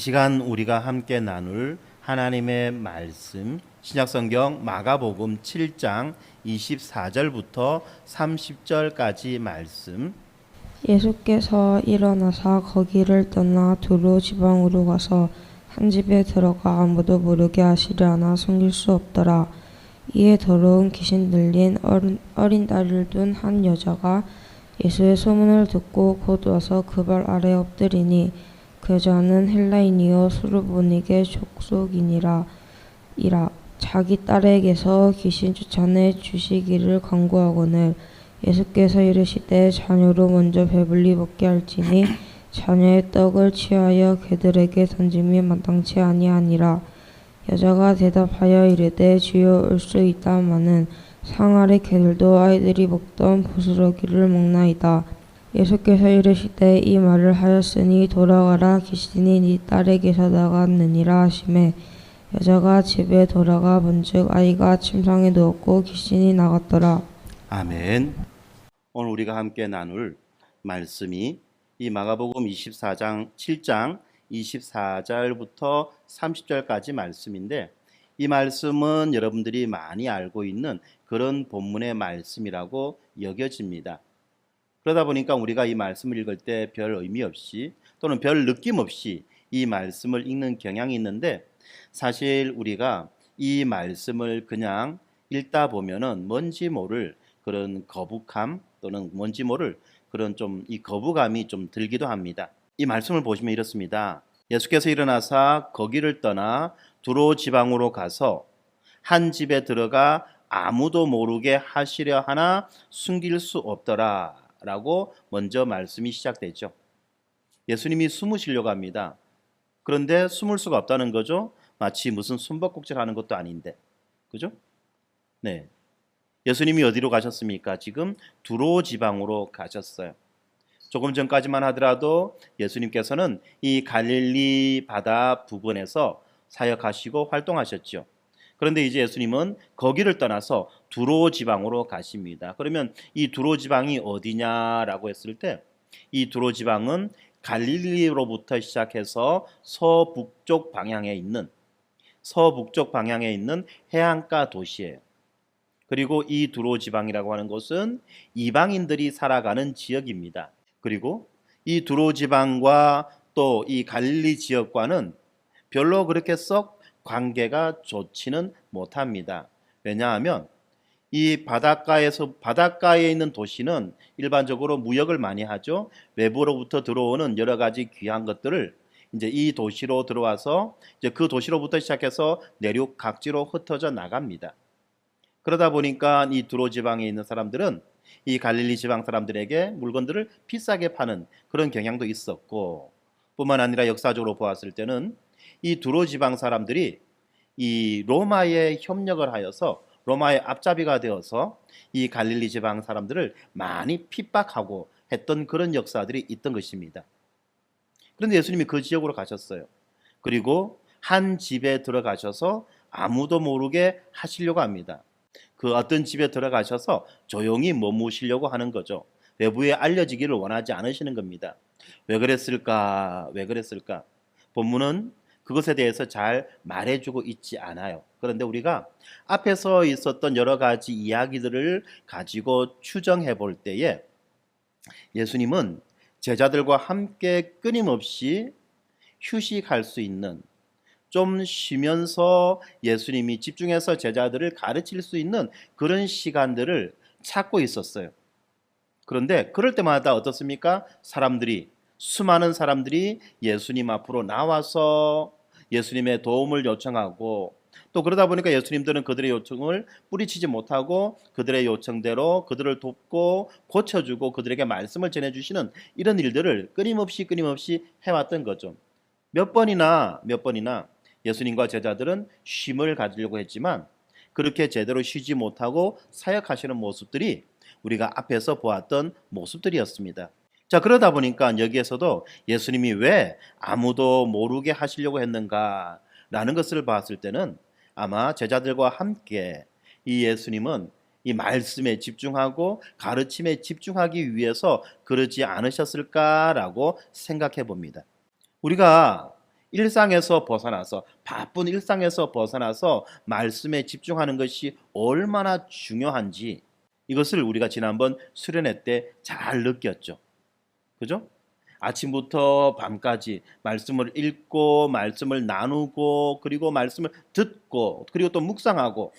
시간 우리가 함께 나눌 하나님의 말씀 신약성경 마가복음 7장 24절부터 30절까지 말씀. 예수께서 일어나사 거기를 떠나 두로 지방으로 가서 한 집에 들어가 아무도 모르게 하시려 하나 숨길 수 없더라. 이에 더러운 귀신 들린 어린 딸을 둔 한 여자가 예수의 소문을 듣고 곧 와서 그 발 아래 엎드리니 그 여자는 헬라인이요 수르보닉의 족속이니라. 자기 딸에게서 귀신 쫓아내 주시기를 간구하거늘 예수께서 이르시되 자녀로 먼저 배불리 먹게 할지니 자녀의 떡을 취하여 개들에게 던짐이 마땅치 아니하니라. 여자가 대답하여 이르되 주여 올 수 있다마는 상 아래 개들도 아이들이 먹던 부스러기를 먹나이다. 예수께서 이르시되 이 말을 하였으니 돌아가라 귀신이 네 딸에게서 나갔느니라 하시매 여자가 집에 돌아가 본즉 아이가 침상에 누웠고 귀신이 나갔더라. 아멘. 오늘 우리가 함께 나눌 말씀이 이 마가복음 7장 24절부터 30절까지 말씀인데, 이 말씀은 여러분들이 많이 알고 있는 그런 본문의 말씀이라고 여겨집니다. 그러다 보니까 우리가 이 말씀을 읽을 때 별 의미 없이 또는 별 느낌 없이 이 말씀을 읽는 경향이 있는데, 사실 우리가 이 말씀을 그냥 읽다 보면은 뭔지 모를 그런 거북함 또는 뭔지 모를 그런 좀 이 거부감이 좀 들기도 합니다. 이 말씀을 보시면 이렇습니다. 예수께서 일어나사 거기를 떠나 두로 지방으로 가서 한 집에 들어가 아무도 모르게 하시려 하나 숨길 수 없더라 라고 먼저 말씀이 시작되죠. 예수님이 숨으시려고 합니다. 그런데 숨을 수가 없다는 거죠. 마치 무슨 숨바꼭질 하는 것도 아닌데, 그죠? 네. 예수님이 어디로 가셨습니까? 지금 두로 지방으로 가셨어요. 조금 전까지만 하더라도 예수님께서는 이 갈릴리 바다 부근에서 사역하시고 활동하셨죠. 그런데 이제 예수님은 거기를 떠나서 두로 지방으로 가십니다. 그러면 이 두로 지방이 어디냐라고 했을 때, 이 두로 지방은 갈릴리로부터 시작해서 서북쪽 방향에 있는 해안가 도시예요. 그리고 이 두로 지방이라고 하는 곳은 이방인들이 살아가는 지역입니다. 그리고 이 두로 지방과 또 이 갈릴리 지역과는 별로 그렇게 썩 관계가 좋지는 못합니다. 왜냐하면 이 바닷가에 있는 도시는 일반적으로 무역을 많이 하죠. 외부로부터 들어오는 여러 가지 귀한 것들을 이제 이 도시로 들어와서 이제 그 도시로부터 시작해서 내륙 각지로 흩어져 나갑니다. 그러다 보니까 이 두로 지방에 있는 사람들은 이 갈릴리 지방 사람들에게 물건들을 비싸게 파는 그런 경향도 있었고, 뿐만 아니라 역사적으로 보았을 때는 이 두로 지방 사람들이 이 로마에 협력을 하여서 로마의 앞잡이가 되어서 이 갈릴리 지방 사람들을 많이 핍박하고 했던 그런 역사들이 있던 것입니다. 그런데 예수님이 그 지역으로 가셨어요. 그리고 한 집에 들어가셔서 아무도 모르게 하시려고 합니다. 그 어떤 집에 들어가셔서 조용히 머무시려고 하는 거죠. 외부에 알려지기를 원하지 않으시는 겁니다. 왜 그랬을까? 본문은 그것에 대해서 잘 말해주고 있지 않아요. 그런데 우리가 앞에서 있었던 여러 가지 이야기들을 가지고 추정해 볼 때에 예수님은 제자들과 함께 끊임없이 휴식할 수 있는, 좀 쉬면서 예수님이 집중해서 제자들을 가르칠 수 있는 그런 시간들을 찾고 있었어요. 그런데 그럴 때마다 어떻습니까? 수많은 사람들이 예수님 앞으로 나와서 예수님의 도움을 요청하고, 또 그러다 보니까 예수님들은 그들의 요청을 뿌리치지 못하고 그들의 요청대로 그들을 돕고 고쳐주고 그들에게 말씀을 전해주시는 이런 일들을 끊임없이 해왔던 거죠. 몇 번이나 예수님과 제자들은 쉼을 가지려고 했지만 그렇게 제대로 쉬지 못하고 사역하시는 모습들이 우리가 앞에서 보았던 모습들이었습니다. 자, 그러다 보니까 여기에서도 예수님이 왜 아무도 모르게 하시려고 했는가라는 것을 봤을 때는 아마 제자들과 함께 이 예수님은 이 말씀에 집중하고 가르침에 집중하기 위해서 그러지 않으셨을까라고 생각해 봅니다. 우리가 일상에서 벗어나서, 바쁜 일상에서 벗어나서 말씀에 집중하는 것이 얼마나 중요한지, 이것을 우리가 지난번 수련회 때 잘 느꼈죠. 그죠? 아침부터 밤까지 말씀을 읽고 말씀을 나누고 그리고 말씀을 듣고 그리고 또 묵상하고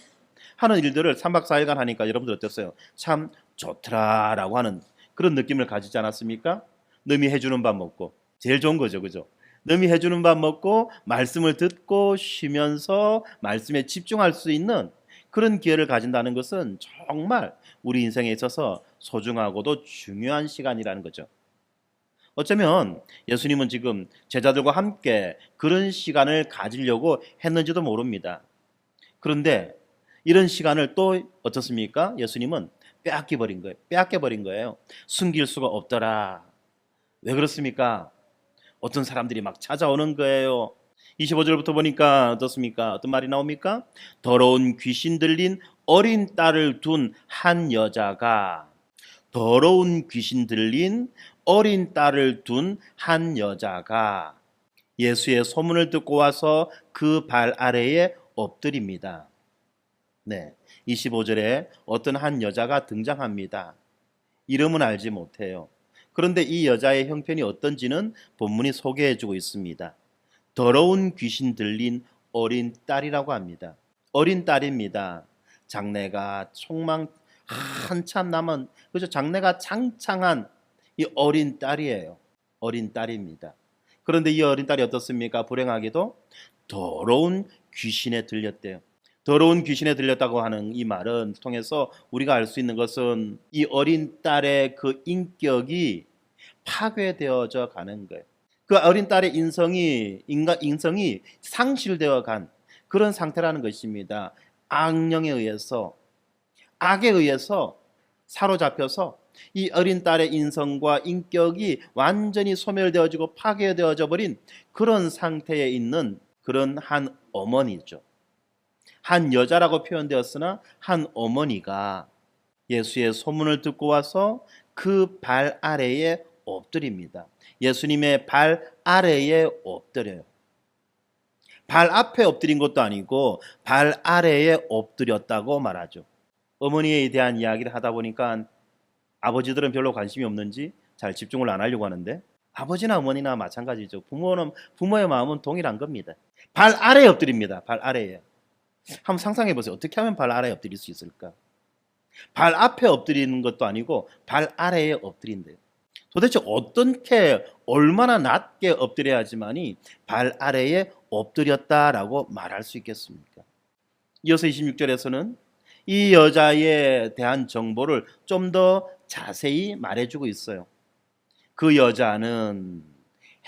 하는 일들을 3박 4일간 하니까 여러분들 어땠어요? 참 좋더라라고 하는 그런 느낌을 가지지 않았습니까? 남이 해주는 밥 먹고, 제일 좋은 거죠, 그죠? 남이 해주는 밥 먹고 말씀을 듣고 쉬면서 말씀에 집중할 수 있는 그런 기회를 가진다는 것은 정말 우리 인생에 있어서 소중하고도 중요한 시간이라는 거죠. 어쩌면 예수님은 지금 제자들과 함께 그런 시간을 가지려고 했는지도 모릅니다. 그런데 이런 시간을 또 어떻습니까? 예수님은 빼앗겨 버린 거예요. 빼앗겨 버린 거예요. 숨길 수가 없더라. 왜 그렇습니까? 어떤 사람들이 막 찾아오는 거예요. 25절부터 보니까 어떻습니까? 어떤 말이 나옵니까? 더러운 귀신 들린 어린 딸을 둔 한 여자가, 더러운 귀신 들린 어린 딸을 둔 한 여자가 예수의 소문을 듣고 와서 그 발 아래에 엎드립니다. 네, 25절에 어떤 한 여자가 등장합니다. 이름은 알지 못해요. 그런데 이 여자의 형편이 어떤지는 본문이 소개해주고 있습니다. 더러운 귀신 들린 어린 딸이라고 합니다. 어린 딸입니다. 장래가 한참 남은, 그죠? 장래가 창창한 이 어린 딸이에요. 어린 딸입니다. 그런데 이 어린 딸이 어떻습니까? 불행하게도 더러운 귀신에 들렸대요. 더러운 귀신에 들렸다고 하는 이 말은 통해서 우리가 알 수 있는 것은 이 어린 딸의 그 인격이 파괴되어져 가는 거예요. 그 어린 딸의 인성이 상실되어 간 그런 상태라는 것입니다. 악에 의해서 사로잡혀서 이 어린 딸의 인성과 인격이 완전히 소멸되어지고 파괴되어져 버린 그런 상태에 있는 그런 한 어머니죠. 한 여자라고 표현되었으나 한 어머니가 예수의 소문을 듣고 와서 그 발 아래에 엎드립니다. 예수님의 발 아래에 엎드려요. 발 앞에 엎드린 것도 아니고 발 아래에 엎드렸다고 말하죠. 어머니에 대한 이야기를 하다 보니까 아버지들은 별로 관심이 없는지 잘 집중을 안 하려고 하는데, 아버지나 어머니나 마찬가지죠. 부모의 마음은 동일한 겁니다. 발 아래에 엎드립니다. 발 아래에. 한번 상상해 보세요. 어떻게 하면 발 아래에 엎드릴 수 있을까? 발 앞에 엎드리는 것도 아니고 발 아래에 엎드린대요. 도대체 어떻게 얼마나 낮게 엎드려야지만이 발 아래에 엎드렸다라고 말할 수 있겠습니까? 이어서 26절에서는 이 여자에 대한 정보를 좀 더 자세히 말해주고 있어요. 그 여자는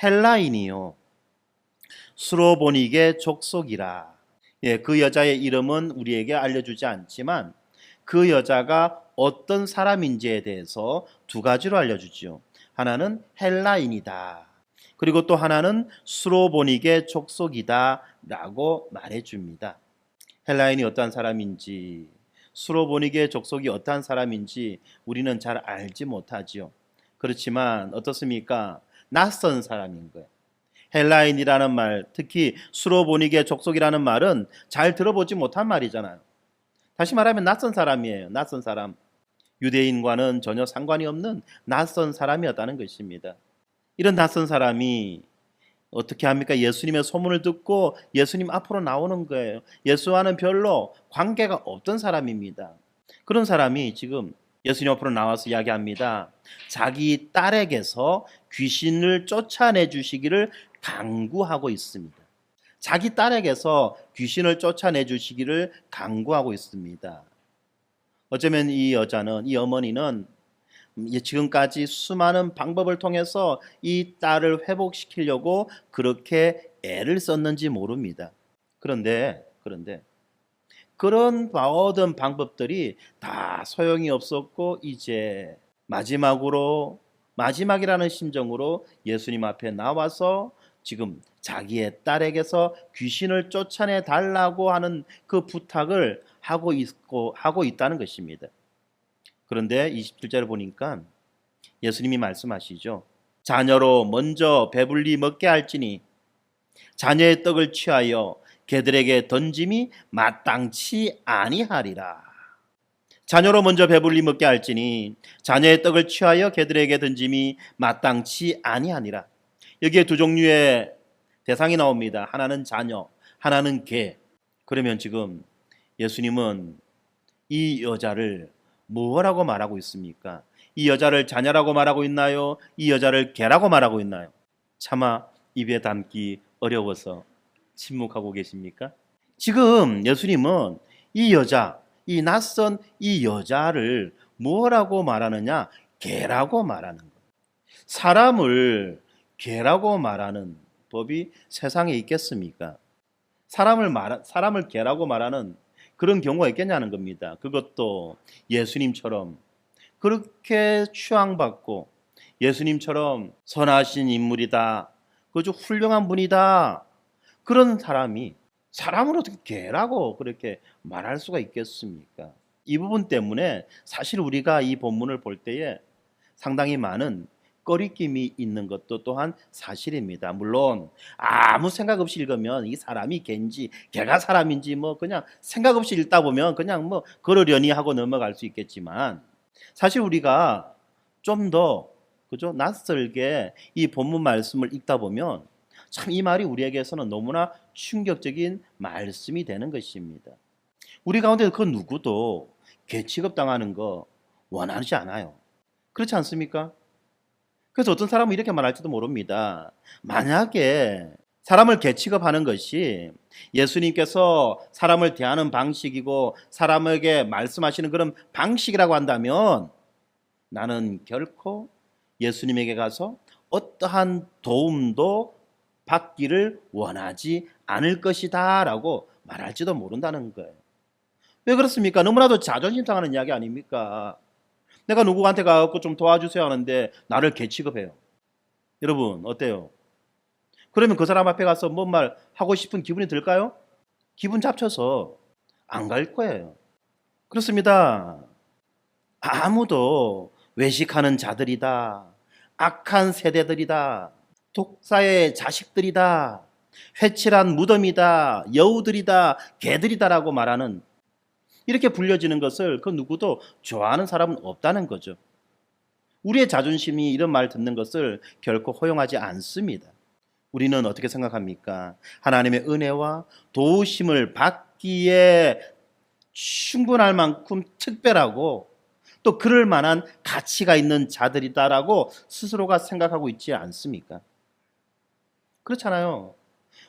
헬라인이요, 수로보닉의 족속이라. 예, 그 여자의 이름은 우리에게 알려주지 않지만 그 여자가 어떤 사람인지에 대해서 두 가지로 알려주지요. 하나는 헬라인이다. 그리고 또 하나는 수로보닉의 족속이다 라고 말해줍니다. 헬라인이 어떠한 사람인지, 수로보닉의 족속이 어떠한 사람인지 우리는 잘 알지 못하지요. 그렇지만 어떻습니까? 낯선 사람인 거예요. 헬라인이라는 말, 특히 수로보닉의 족속이라는 말은 잘 들어보지 못한 말이잖아요. 다시 말하면 낯선 사람이에요. 낯선 사람. 유대인과는 전혀 상관이 없는 낯선 사람이었다는 것입니다. 이런 낯선 사람이 어떻게 합니까? 예수님의 소문을 듣고 예수님 앞으로 나오는 거예요. 예수와는 별로 관계가 없던 사람입니다. 그런 사람이 지금 예수님 앞으로 나와서 이야기합니다. 자기 딸에게서 귀신을 쫓아내 주시기를 간구하고 있습니다. 자기 딸에게서 귀신을 쫓아내 주시기를 간구하고 있습니다. 어쩌면 이 여자는, 이 어머니는 지금까지 수많은 방법을 통해서 이 딸을 회복시키려고 그렇게 애를 썼는지 모릅니다. 그런데 그런 모든 방법들이 다 소용이 없었고 이제 마지막이라는 심정으로 예수님 앞에 나와서 지금 자기의 딸에게서 귀신을 쫓아내 달라고 하는 그 부탁을 하고 있다는 것입니다. 그런데 27절을 보니까 예수님이 말씀하시죠. 자녀로 먼저 배불리 먹게 할지니 자녀의 떡을 취하여 개들에게 던짐이 마땅치 아니하리라. 자녀로 먼저 배불리 먹게 할지니 자녀의 떡을 취하여 개들에게 던짐이 마땅치 아니하니라. 여기에 두 종류의 대상이 나옵니다. 하나는 자녀, 하나는 개. 그러면 지금 예수님은 이 여자를 뭐라고 말하고 있습니까? 이 여자를 자녀라고 말하고 있나요? 이 여자를 개라고 말하고 있나요? 차마 입에 담기 어려워서 침묵하고 계십니까? 지금 예수님은 이 여자, 이 낯선 이 여자를 뭐라고 말하느냐? 개라고 말하는 거예요. 사람을 개라고 말하는 법이 세상에 있겠습니까? 사람을 개라고 말하는 그런 경우가 있겠냐는 겁니다. 그것도 예수님처럼 그렇게 추앙받고 예수님처럼 선하신 인물이다, 그저 훌륭한 분이다, 그런 사람이 사람을 어떻게 개라고 그렇게 말할 수가 있겠습니까? 이 부분 때문에 사실 우리가 이 본문을 볼 때에 상당히 많은 꺼리낌이 있는 것도 또한 사실입니다. 물론 아무 생각 없이 읽으면 이 사람이 개인지 개가 사람인지 뭐 그냥 생각 없이 읽다 보면 그냥 뭐 그러려니 하고 넘어갈 수 있겠지만, 사실 우리가 좀 더 그죠? 낯설게 이 본문 말씀을 읽다 보면 참 이 말이 우리에게서는 너무나 충격적인 말씀이 되는 것입니다. 우리 가운데 그 누구도 개 취급당하는 거 원하지 않아요. 그렇지 않습니까? 그래서 어떤 사람은 이렇게 말할지도 모릅니다. 만약에 사람을 개 취급하는 것이 예수님께서 사람을 대하는 방식이고 사람에게 말씀하시는 그런 방식이라고 한다면 나는 결코 예수님에게 가서 어떠한 도움도 받기를 원하지 않을 것이다 라고 말할지도 모른다는 거예요. 왜 그렇습니까? 너무나도 자존심 상하는 이야기 아닙니까? 내가 누구한테 가서 좀 도와주세요 하는데 나를 개 취급해요. 여러분 어때요? 그러면 그 사람 앞에 가서 뭔 말 하고 싶은 기분이 들까요? 기분 잡쳐서 안 갈 거예요. 그렇습니다. 아무도 외식하는 자들이다, 악한 세대들이다, 독사의 자식들이다, 회칠한 무덤이다, 여우들이다, 개들이다라고 말하는, 이렇게 불려지는 것을 그 누구도 좋아하는 사람은 없다는 거죠. 우리의 자존심이 이런 말 듣는 것을 결코 허용하지 않습니다. 우리는 어떻게 생각합니까? 하나님의 은혜와 도우심을 받기에 충분할 만큼 특별하고 또 그럴 만한 가치가 있는 자들이다라고 스스로가 생각하고 있지 않습니까? 그렇잖아요.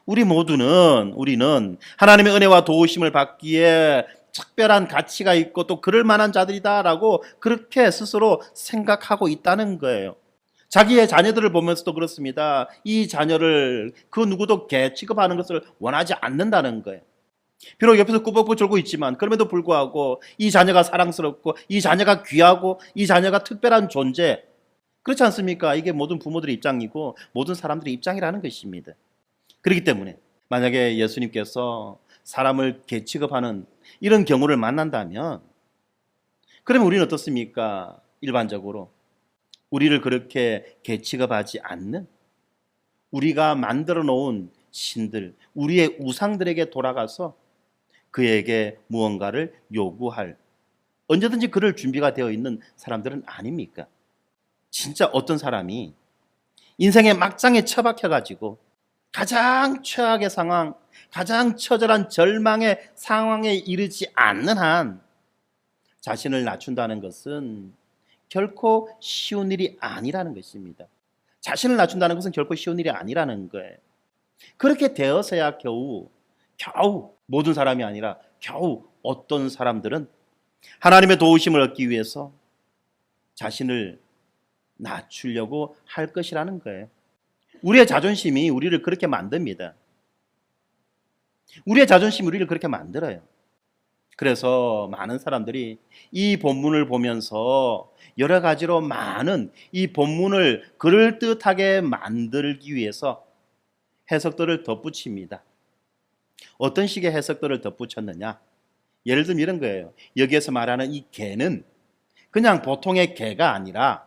우리는 하나님의 은혜와 도우심을 받기에 특별한 가치가 있고 또 그럴 만한 자들이다라고 그렇게 스스로 생각하고 있다는 거예요. 자기의 자녀들을 보면서도 그렇습니다. 이 자녀를 그 누구도 개 취급하는 것을 원하지 않는다는 거예요. 비록 옆에서 꾸벅꾸벅 졸고 있지만 그럼에도 불구하고 이 자녀가 사랑스럽고 이 자녀가 귀하고 이 자녀가 특별한 존재, 그렇지 않습니까? 이게 모든 부모들의 입장이고 모든 사람들의 입장이라는 것입니다. 그렇기 때문에 만약에 예수님께서 사람을 개 취급하는 이런 경우를 만난다면 그러면 우리는 어떻습니까? 일반적으로 우리를 그렇게 개 취급하지 않는 우리가 만들어 놓은 신들, 우리의 우상들에게 돌아가서 그에게 무언가를 요구할, 언제든지 그럴 준비가 되어 있는 사람들은 아닙니까? 진짜 어떤 사람이 인생의 막장에 처박혀가지고 가장 최악의 상황, 가장 처절한 절망의 상황에 이르지 않는 한 자신을 낮춘다는 것은 결코 쉬운 일이 아니라는 것입니다. 자신을 낮춘다는 것은 결코 쉬운 일이 아니라는 거예요. 그렇게 되어서야 겨우 모든 사람이 아니라 겨우 어떤 사람들은 하나님의 도우심을 얻기 위해서 자신을 낮추려고 할 것이라는 거예요. 우리의 자존심이 우리를 그렇게 만듭니다. 우리의 자존심이 우리를 그렇게 만들어요. 그래서 많은 사람들이 이 본문을 보면서 여러 가지로 많은 이 본문을 그럴듯하게 만들기 위해서 해석들을 덧붙입니다. 어떤 식의 해석들을 덧붙였느냐? 예를 들면 이런 거예요. 여기에서 말하는 이 개는 그냥 보통의 개가 아니라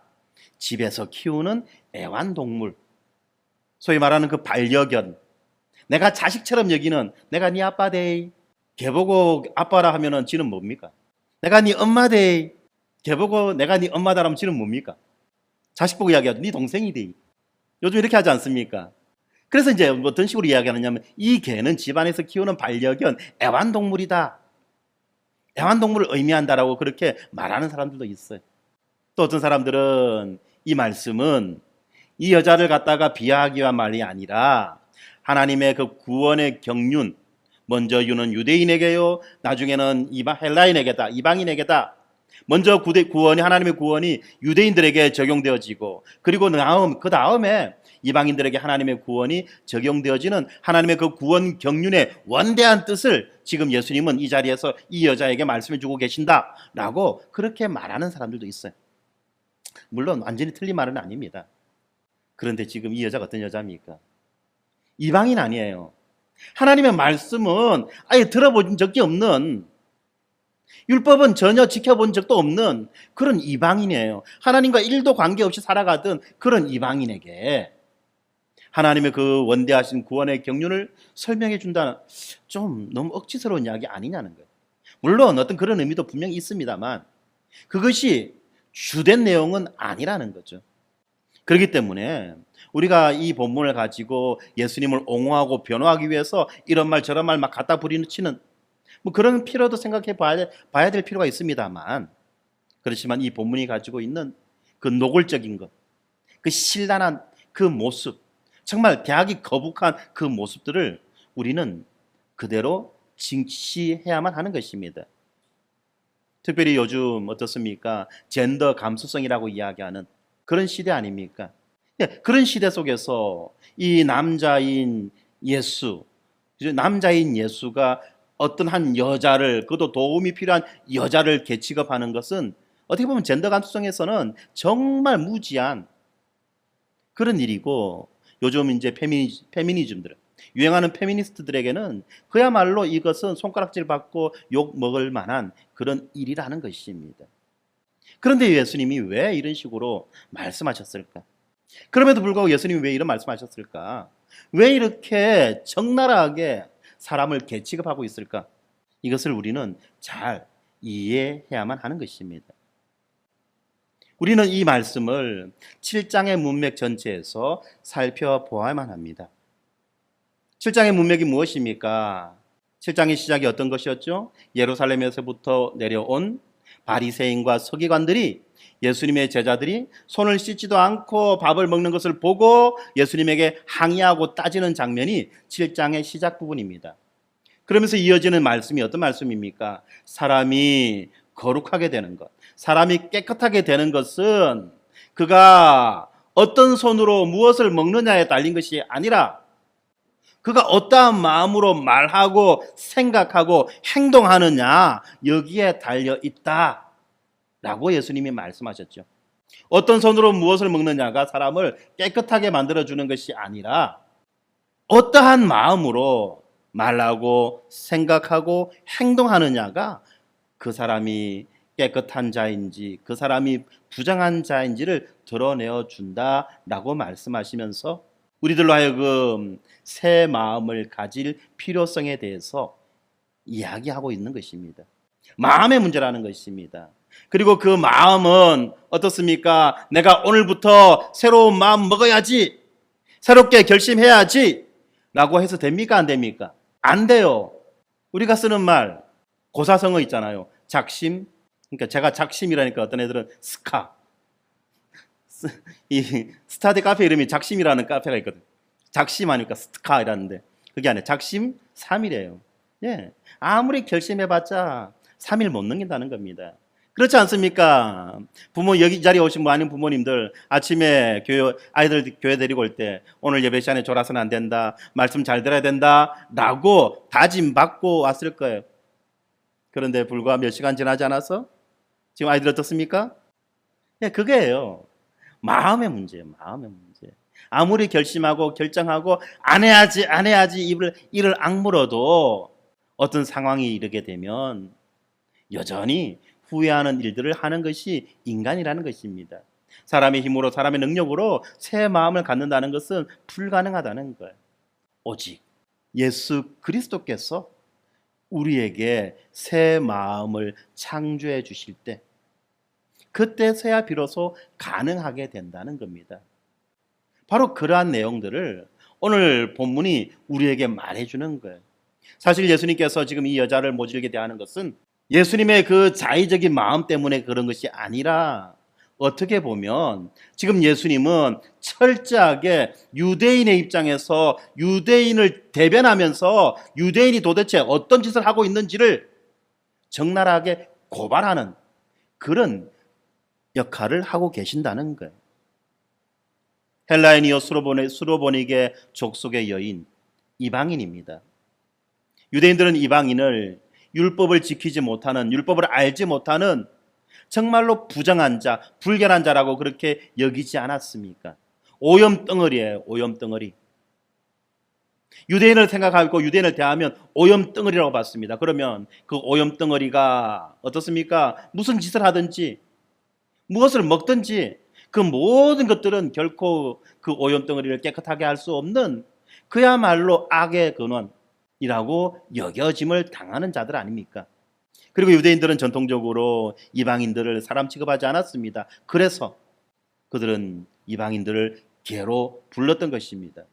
집에서 키우는 애완동물, 소위 말하는 그 반려견, 내가 자식처럼 여기는 내가 네 아빠 돼. 걔 보고 아빠라 하면은 지는 뭡니까? 내가 네 엄마 돼. 걔 보고 내가 네 엄마다 하면 지는 뭡니까? 자식 보고 이야기하죠. 네 동생이 돼. 요즘 이렇게 하지 않습니까? 그래서 이제 어떤 식으로 이야기하느냐면 이 개는 집안에서 키우는 반려견 애완동물이다. 애완동물을 의미한다라고 그렇게 말하는 사람들도 있어요. 또 어떤 사람들은 이 말씀은 이 여자를 갖다가 비하하기 위한 말이 아니라 하나님의 그 구원의 경륜, 먼저 유는 유대인에게요, 나중에는 헬라인에게다, 이방인에게다. 먼저 구원이, 하나님의 구원이 유대인들에게 적용되어지고, 그리고 그 다음에 이방인들에게 하나님의 구원이 적용되어지는 하나님의 그 구원 경륜의 원대한 뜻을 지금 예수님은 이 자리에서 이 여자에게 말씀해 주고 계신다라고 그렇게 말하는 사람들도 있어요. 물론 완전히 틀린 말은 아닙니다. 그런데 지금 이 여자가 어떤 여자입니까? 이방인 아니에요. 하나님의 말씀은 아예 들어본 적이 없는, 율법은 전혀 지켜본 적도 없는 그런 이방인이에요. 하나님과 1도 관계없이 살아가던 그런 이방인에게 하나님의 그 원대하신 구원의 경륜을 설명해 준다는, 좀 너무 억지스러운 이야기 아니냐는 거예요. 물론 어떤 그런 의미도 분명히 있습니다만 그것이 주된 내용은 아니라는 거죠. 그렇기 때문에 우리가 이 본문을 가지고 예수님을 옹호하고 변호하기 위해서 이런 말 저런 말 막 갖다 부리치는 뭐 그런 필요도 생각해 봐야 될 필요가 있습니다만, 그렇지만 이 본문이 가지고 있는 그 노골적인 것, 그 신랄한 그 모습, 정말 대하기 거북한 그 모습들을 우리는 그대로 직시해야만 하는 것입니다. 특별히 요즘 어떻습니까? 젠더 감수성이라고 이야기하는 그런 시대 아닙니까? 그런 시대 속에서 이 남자인 예수가 어떤 한 여자를, 그것도 도움이 필요한 여자를 개취급하는 것은 어떻게 보면 젠더 감수성에서는 정말 무지한 그런 일이고, 요즘 이제 페미니즘들, 유행하는 페미니스트들에게는 그야말로 이것은 손가락질 받고 욕 먹을 만한 그런 일이라는 것입니다. 그런데 예수님이 왜 이런 식으로 말씀하셨을까? 그럼에도 불구하고 예수님이 왜 이런 말씀하셨을까? 왜 이렇게 적나라하게 사람을 개취급하고 있을까? 이것을 우리는 잘 이해해야만 하는 것입니다. 우리는 이 말씀을 7장의 문맥 전체에서 살펴보아야만 합니다. 7장의 문맥이 무엇입니까? 7장의 시작이 어떤 것이었죠? 예루살렘에서부터 내려온 바리새인과 서기관들이 예수님의 제자들이 손을 씻지도 않고 밥을 먹는 것을 보고 예수님에게 항의하고 따지는 장면이 7장의 시작 부분입니다. 그러면서 이어지는 말씀이 어떤 말씀입니까? 사람이 거룩하게 되는 것, 사람이 깨끗하게 되는 것은 그가 어떤 손으로 무엇을 먹느냐에 달린 것이 아니라 그가 어떠한 마음으로 말하고 생각하고 행동하느냐, 여기에 달려 있다 라고 예수님이 말씀하셨죠. 어떤 손으로 무엇을 먹느냐가 사람을 깨끗하게 만들어주는 것이 아니라 어떠한 마음으로 말하고 생각하고 행동하느냐가 그 사람이 깨끗한 자인지 그 사람이 부정한 자인지를 드러내어 준다라고 말씀하시면서 우리들로 하여금 새 마음을 가질 필요성에 대해서 이야기하고 있는 것입니다. 마음의 문제라는 것입니다. 그리고 그 마음은 어떻습니까? 내가 오늘부터 새로운 마음 먹어야지, 새롭게 결심해야지 라고 해서 됩니까? 안 됩니까? 안 돼요. 우리가 쓰는 말, 고사성어 있잖아요. 작심. 그러니까 제가 작심이라니까 어떤 애들은 이 스타디 카페 이름이 작심이라는 카페가 있거든. 작심하니까 스카이라는데 그게 아니라 작심 3일이에요. 예. 아무리 결심해봤자 3일 못 넘긴다는 겁니다. 그렇지 않습니까? 부모, 여기 자리에 오신 많은 부모님들 아침에 아이들 교회 데리고 올 때 오늘 예배 시간에 졸아서는 안 된다, 말씀 잘 들어야 된다 라고 다짐 받고 왔을 거예요. 그런데 불과 몇 시간 지나지 않아서 지금 아이들 어떻습니까? 예, 그게예요. 마음의 문제예요. 마음의 문제. 아무리 결심하고 결정하고 안 해야지 이를 악물어도 어떤 상황이 이르게 되면 여전히 후회하는 일들을 하는 것이 인간이라는 것입니다. 사람의 힘으로, 사람의 능력으로 새 마음을 갖는다는 것은 불가능하다는 거예요. 오직 예수 그리스도께서 우리에게 새 마음을 창조해 주실 때 그때서야 비로소 가능하게 된다는 겁니다. 바로 그러한 내용들을 오늘 본문이 우리에게 말해주는 거예요. 사실 예수님께서 지금 이 여자를 모질게 대하는 것은 예수님의 그 자의적인 마음 때문에 그런 것이 아니라 어떻게 보면 지금 예수님은 철저하게 유대인의 입장에서 유대인을 대변하면서 유대인이 도대체 어떤 짓을 하고 있는지를 적나라하게 고발하는 그런 역할을 하고 계신다는 거예요. 헬라인이요 수로보니게 족속의 여인, 이방인입니다. 유대인들은 이방인을 율법을 지키지 못하는, 율법을 알지 못하는 정말로 부정한 자, 불결한 자라고 그렇게 여기지 않았습니까? 오염덩어리예요, 오염덩어리. 유대인을 생각하고 유대인을 대하면 오염덩어리라고 봤습니다. 그러면 그 오염덩어리가 어떻습니까? 무슨 짓을 하든지 무엇을 먹든지 그 모든 것들은 결코 그 오염덩어리를 깨끗하게 할 수 없는 그야말로 악의 근원이라고 여겨짐을 당하는 자들 아닙니까? 그리고 유대인들은 전통적으로 이방인들을 사람 취급하지 않았습니다. 그래서 그들은 이방인들을 개로 불렀던 것입니다.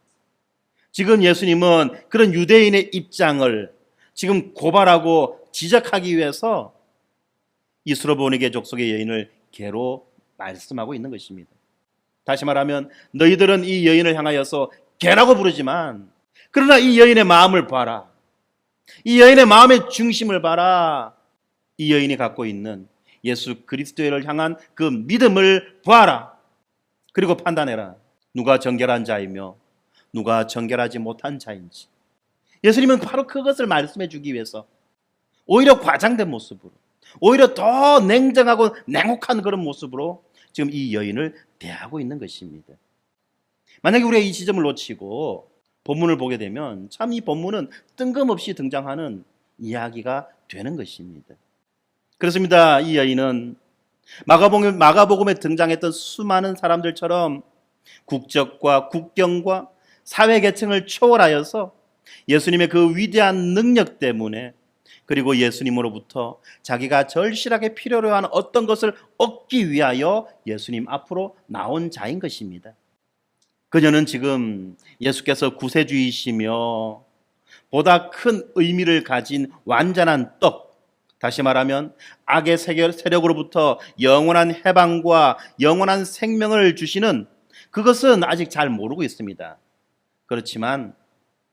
지금 예수님은 그런 유대인의 입장을 지금 고발하고 지적하기 위해서 이 수로보니게 족속의 여인을 개로 말씀하고 있는 것입니다. 다시 말하면 너희들은 이 여인을 향하여서 개라고 부르지만 그러나 이 여인의 마음을 봐라. 이 여인의 마음의 중심을 봐라. 이 여인이 갖고 있는 예수 그리스도를 향한 그 믿음을 보아라. 그리고 판단해라. 누가 정결한 자이며 누가 정결하지 못한 자인지. 예수님은 바로 그것을 말씀해 주기 위해서 오히려 과장된 모습으로, 오히려 더 냉정하고 냉혹한 그런 모습으로 지금 이 여인을 대하고 있는 것입니다. 만약에 우리가 이 지점을 놓치고 본문을 보게 되면 참 이 본문은 뜬금없이 등장하는 이야기가 되는 것입니다. 그렇습니다. 이 여인은 마가복음에 등장했던 수많은 사람들처럼 국적과 국경과 사회계층을 초월하여서 예수님의 그 위대한 능력 때문에 그리고 예수님으로부터 자기가 절실하게 필요로 하는 어떤 것을 얻기 위하여 예수님 앞으로 나온 자인 것입니다. 그녀는 지금 예수께서 구세주이시며 보다 큰 의미를 가진 완전한 떡, 다시 말하면 악의 세력으로부터 영원한 해방과 영원한 생명을 주시는 그것은 아직 잘 모르고 있습니다. 그렇지만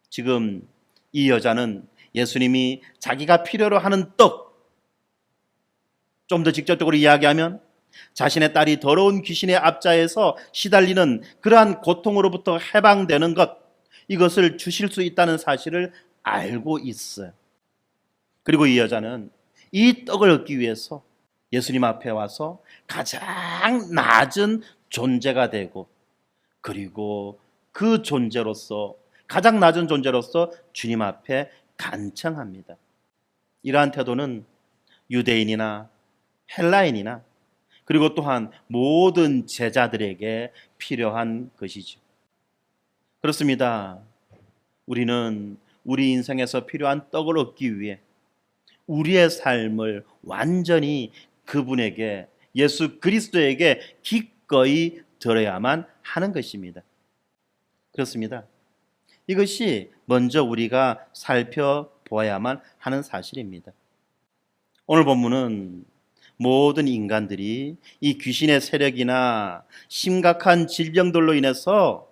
지금 이 여자는 예수님이 자기가 필요로 하는 떡, 좀 더 직접적으로 이야기하면 자신의 딸이 더러운 귀신의 압자에서 시달리는 그러한 고통으로부터 해방되는 것, 이것을 주실 수 있다는 사실을 알고 있어요. 그리고 이 여자는 이 떡을 얻기 위해서 예수님 앞에 와서 가장 낮은 존재가 되고 그리고 그 존재로서 가장 낮은 존재로서 주님 앞에 간청합니다. 이러한 태도는 유대인이나 헬라인이나 그리고 또한 모든 제자들에게 필요한 것이죠. 그렇습니다. 우리는 우리 인생에서 필요한 떡을 얻기 위해 우리의 삶을 완전히 그분에게, 예수 그리스도에게 기꺼이 드려야만 하는 것입니다. 그렇습니다. 이것이 먼저 우리가 살펴보아야만 하는 사실입니다. 오늘 본문은 모든 인간들이 이 귀신의 세력이나 심각한 질병들로 인해서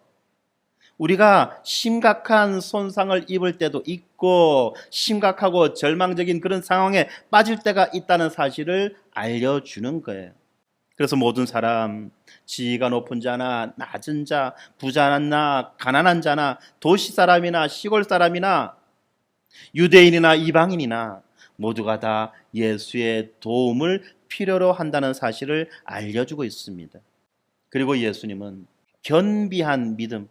우리가 심각한 손상을 입을 때도 있고 심각하고 절망적인 그런 상황에 빠질 때가 있다는 사실을 알려주는 거예요. 그래서 모든 사람, 지위가 높은 자나 낮은 자, 부자나 가난한 자나 도시 사람이나 시골 사람이나 유대인이나 이방인이나 모두가 다 예수의 도움을 필요로 한다는 사실을 알려주고 있습니다. 그리고 예수님은 겸비한 믿음,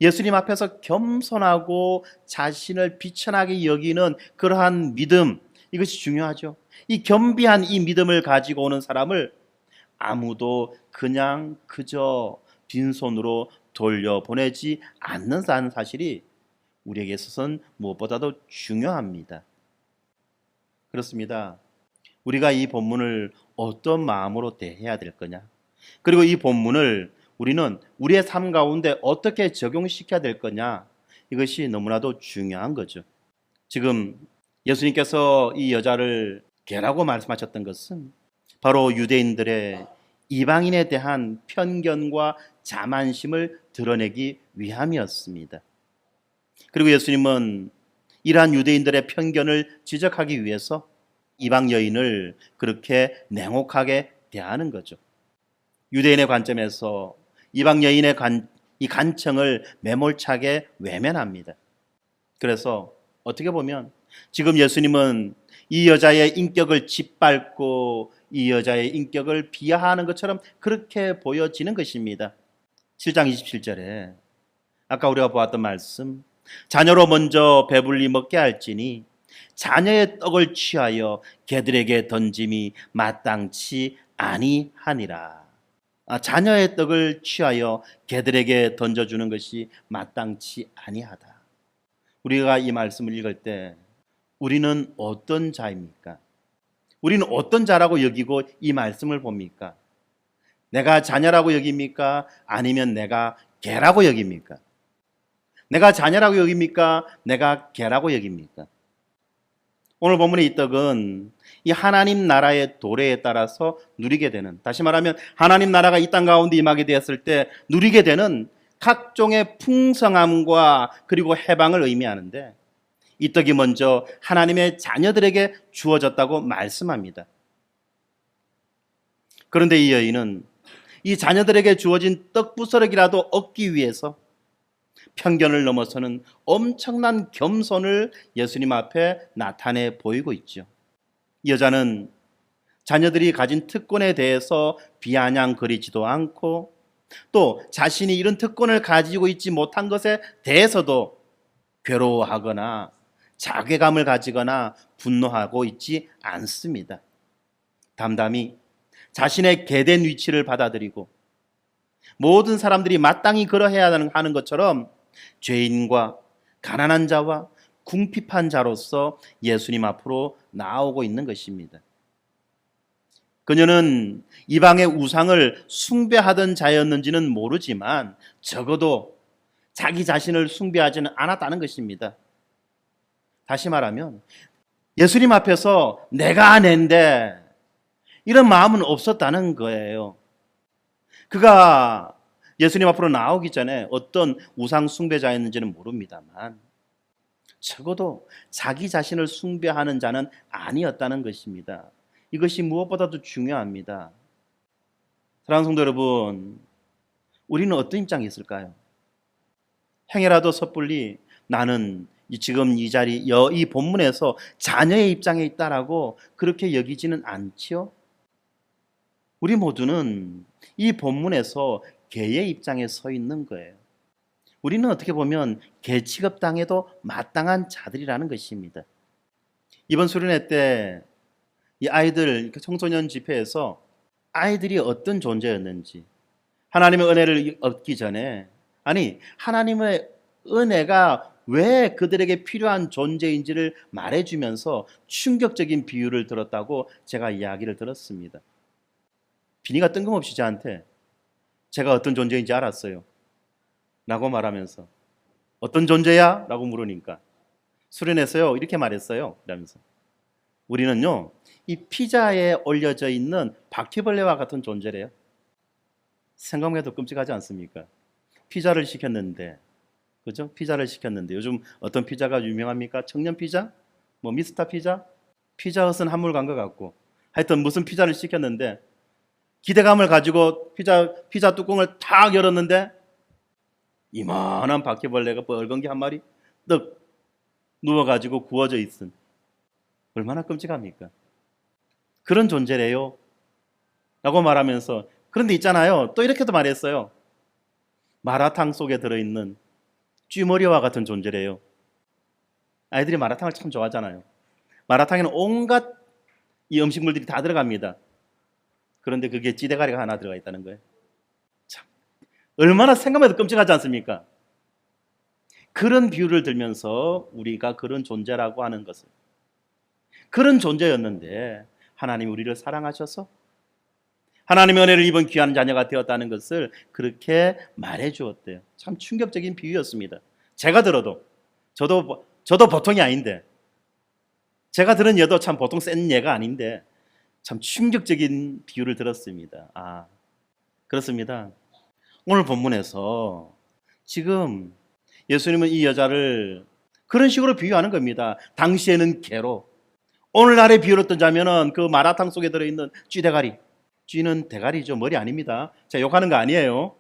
예수님 앞에서 겸손하고 자신을 비천하게 여기는 그러한 믿음, 이것이 중요하죠. 이 겸비한 이 믿음을 가지고 오는 사람을 아무도 그냥 그저 빈손으로 돌려보내지 않는다는 사실이 우리에게 있어서는 무엇보다도 중요합니다. 그렇습니다. 우리가 이 본문을 어떤 마음으로 대해야 될 거냐? 그리고 이 본문을 우리는 우리의 삶 가운데 어떻게 적용시켜야 될 거냐? 이것이 너무나도 중요한 거죠. 지금 예수님께서 이 여자를 개라고 말씀하셨던 것은 바로 유대인들의 이방인에 대한 편견과 자만심을 드러내기 위함이었습니다. 그리고 예수님은 이러한 유대인들의 편견을 지적하기 위해서 이방 여인을 그렇게 냉혹하게 대하는 거죠. 유대인의 관점에서 이방 여인의 이 간청을 매몰차게 외면합니다. 그래서 어떻게 보면 지금 예수님은 이 여자의 인격을 짓밟고 이 여자의 인격을 비하하는 것처럼 그렇게 보여지는 것입니다. 7장 27절에 아까 우리가 보았던 말씀, 자녀로 먼저 배불리 먹게 할지니 자녀의 떡을 취하여 개들에게 던짐이 마땅치 아니하니라. 자녀의 떡을 취하여 개들에게 던져주는 것이 마땅치 아니하다. 우리가 이 말씀을 읽을 때 우리는 어떤 자입니까? 우리는 어떤 자라고 여기고 이 말씀을 봅니까? 내가 자녀라고 여깁니까? 아니면 내가 개라고 여깁니까? 내가 자녀라고 여깁니까? 내가 개라고 여깁니까? 오늘 본문의 이 떡은 이 하나님 나라의 도래에 따라서 누리게 되는, 다시 말하면 하나님 나라가 이 땅 가운데 임하게 되었을 때 누리게 되는 각종의 풍성함과 그리고 해방을 의미하는데, 이 떡이 먼저 하나님의 자녀들에게 주어졌다고 말씀합니다. 그런데 이 여인은 이 자녀들에게 주어진 떡 부스러기라도 얻기 위해서 편견을 넘어서는 엄청난 겸손을 예수님 앞에 나타내 보이고 있죠. 여자는 자녀들이 가진 특권에 대해서 비아냥거리지도 않고 또 자신이 이런 특권을 가지고 있지 못한 것에 대해서도 괴로워하거나 자괴감을 가지거나 분노하고 있지 않습니다. 담담히 자신의 계된 위치를 받아들이고 모든 사람들이 마땅히 그러해야 하는 것처럼 죄인과 가난한 자와 궁핍한 자로서 예수님 앞으로 나오고 있는 것입니다. 그녀는 이방의 우상을 숭배하던 자였는지는 모르지만 적어도 자기 자신을 숭배하지는 않았다는 것입니다. 다시 말하면 예수님 앞에서 내가 낸데 이런 마음은 없었다는 거예요. 그가 예수님 앞으로 나오기 전에 어떤 우상 숭배자였는지는 모릅니다만 적어도 자기 자신을 숭배하는 자는 아니었다는 것입니다. 이것이 무엇보다도 중요합니다. 사랑하는 성도 여러분, 우리는 어떤 입장에 있을까요? 행여라도 섣불리 나는 지금 이 자리, 이 본문에서 자녀의 입장에 있다라고 그렇게 여기지는 않지요? 우리 모두는 이 본문에서 개의 입장에 서 있는 거예요. 우리는 어떻게 보면 개 취급당해도 마땅한 자들이라는 것입니다. 이번 수련회 때 이 아이들 청소년 집회에서 아이들이 어떤 존재였는지, 하나님의 은혜를 얻기 전에, 아니 하나님의 은혜가 왜 그들에게 필요한 존재인지를 말해주면서 충격적인 비유를 들었다고 제가 이야기를 들었습니다. 비니가 뜬금없이 저한테 제가 어떤 존재인지 알았어요 라고 말하면서, 어떤 존재야? 라고 물으니까 수련회에서요 이렇게 말했어요. 라면서 우리는요 이 피자에 올려져 있는 바퀴벌레와 같은 존재래요. 생각해도 끔찍하지 않습니까? 피자를 시켰는데, 그죠? 피자를 시켰는데 요즘 어떤 피자가 유명합니까? 청년 피자? 뭐 미스터 피자? 피자헛은 한물 간 것 같고, 하여튼 무슨 피자를 시켰는데 기대감을 가지고 피자 뚜껑을 탁 열었는데 이만한 바퀴벌레가 벌건기 한 마리 떡 누워가지고 구워져 있은, 얼마나 끔찍합니까? 그런 존재래요 라고 말하면서, 그런데 있잖아요 또 이렇게도 말했어요. 마라탕 속에 들어있는 쥐머리와 같은 존재래요. 아이들이 마라탕을 참 좋아하잖아요. 마라탕에는 온갖 이 음식물들이 다 들어갑니다. 그런데 그게 찌대가리가 하나 들어가 있다는 거예요. 참, 얼마나 생각해도 끔찍하지 않습니까? 그런 비유를 들면서 우리가 그런 존재라고 하는 것을, 그런 존재였는데 하나님이 우리를 사랑하셔서 하나님의 은혜를 입은 귀한 자녀가 되었다는 것을 그렇게 말해 주었대요. 참 충격적인 비유였습니다. 제가 들어도 저도 보통이 아닌데, 제가 들은 예도 참 보통 센 예가 아닌데 참 충격적인 비유를 들었습니다. 그렇습니다. 오늘 본문에서 지금 예수님은 이 여자를 그런 식으로 비유하는 겁니다. 당시에는 개로, 오늘날의 비유로 뜨자면은 그 마라탕 속에 들어있는 쥐대가리, 쥐는 대가리죠. 머리 아닙니다. 제가 욕하는 거 아니에요.